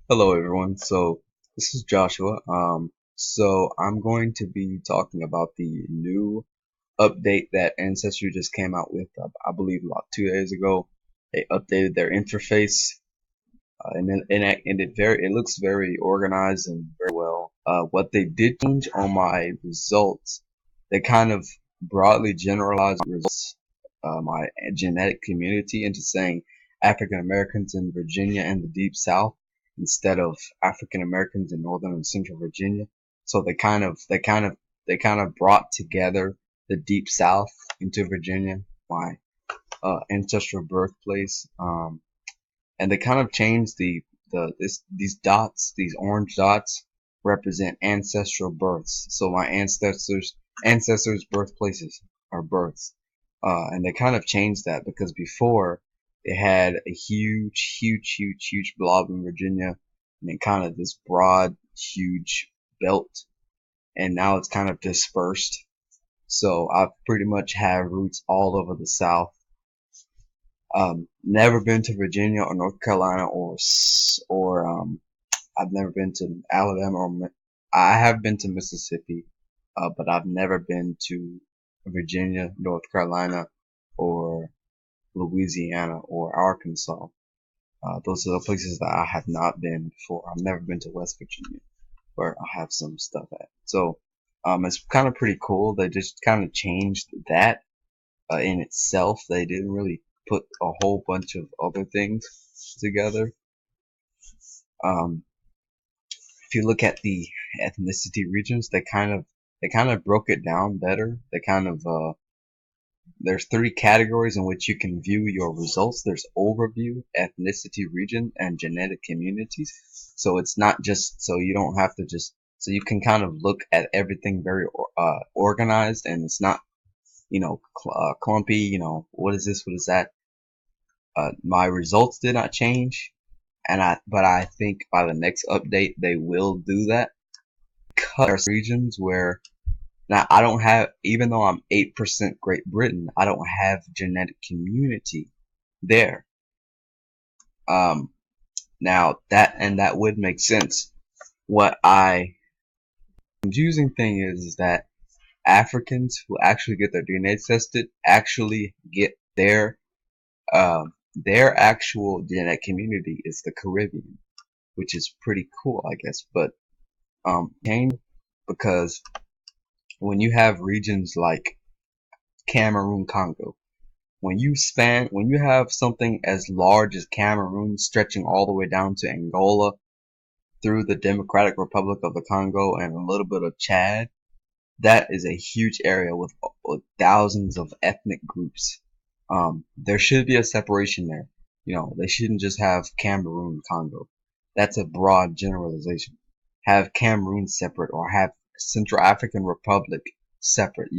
Hello everyone. So this is Joshua. So I'm going to be talking about the new update that Ancestry just came out with. I believe about 2 days ago. They updated their interface, and it looks very organized and very well. What they did change on my results, they kind of broadly generalized results, my genetic community into saying African Americans in Virginia and the Deep South instead of African Americans in Northern and Central Virginia. So they kind of brought together the Deep South into Virginia, my ancestral birthplace. And they kind of changed these dots, these orange dots represent ancestral births. So my ancestors' birthplaces are births. And they kind of changed that because before it had a huge blob in Virginia, and then kind of this broad, huge belt, and now it's kind of dispersed. So I pretty much have roots all over the South. Never been to Virginia or North Carolina or I've never been to Alabama or I have been to Mississippi, but I've never been to Virginia, North Carolina, or Louisiana or Arkansas. Those are the places that I have not been before. I've never been to West Virginia, where I have some stuff at. So, it's kind of pretty cool. They just kind of changed that in itself. They didn't really put a whole bunch of other things together. Um, if you look at the ethnicity regions, they kind of broke it down better. They kind of there's three categories in which you can view your results. There's overview, ethnicity region, and genetic communities. So it's not just so you don't have to just so you can kind of look at everything very organized, and it's not clumpy. What is this? What is that? My results did not change, but I think by the next update they will do that. There are regions where now I don't have, even though I'm 8% Great Britain, I don't have genetic community there. Um, Now that would make sense. What I confusing thing is that Africans who actually get their DNA tested actually get their actual genetic community is the Caribbean, which is pretty cool, I guess. But change because when you have regions like Cameroon, Congo, when you have something as large as Cameroon stretching all the way down to Angola through the Democratic Republic of the Congo and a little bit of Chad, that is a huge area with thousands of ethnic groups. There should be a separation there. They shouldn't just have Cameroon, Congo. That's a broad generalization. Have Cameroon separate or have Central African Republic separate.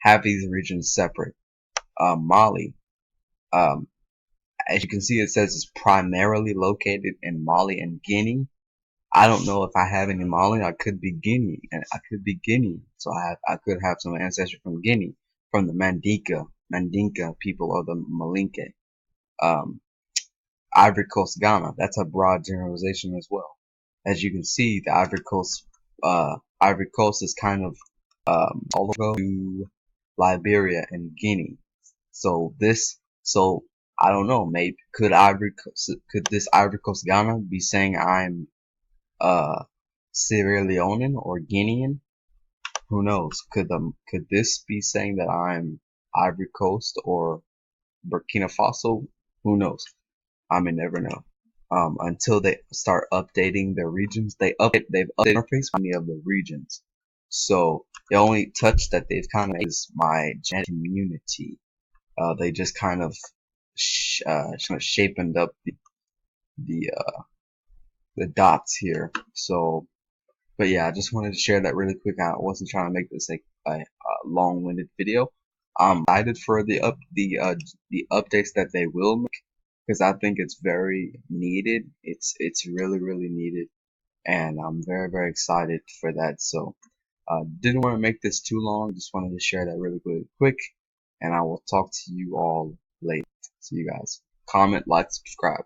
Have these regions separate. Mali, um, as you can see, it says it's primarily located in Mali and Guinea. I don't know if I have any Mali. I could be Guinea, and I could be Guinea. So I could have some ancestry from Guinea, from the Mandinka people of the Malinke. Um, Ivory Coast, Ghana. That's a broad generalization as well. As you can see, the Ivory Coast is kind of all the way to Liberia and Guinea. So I don't know. Maybe could this Ivory Coast Ghana be saying I'm Sierra Leonean or Guinean? Who knows? Could this be saying that I'm Ivory Coast or Burkina Faso? Who knows? I may never know. Until they start updating their regions, they've updated interface many of the regions. So the only touch that they've kind of made is my genetic community. They just kind of shapened up the the dots here. So, but yeah, I just wanted to share that really quick. I wasn't trying to make this a long-winded video. I'm excited for the updates that they will make because I think it's very needed. It's really needed, and I'm very excited for that. So, didn't want to make this too long. Just wanted to share that really quick, and I will talk to you all later. See you guys. Comment, like, subscribe.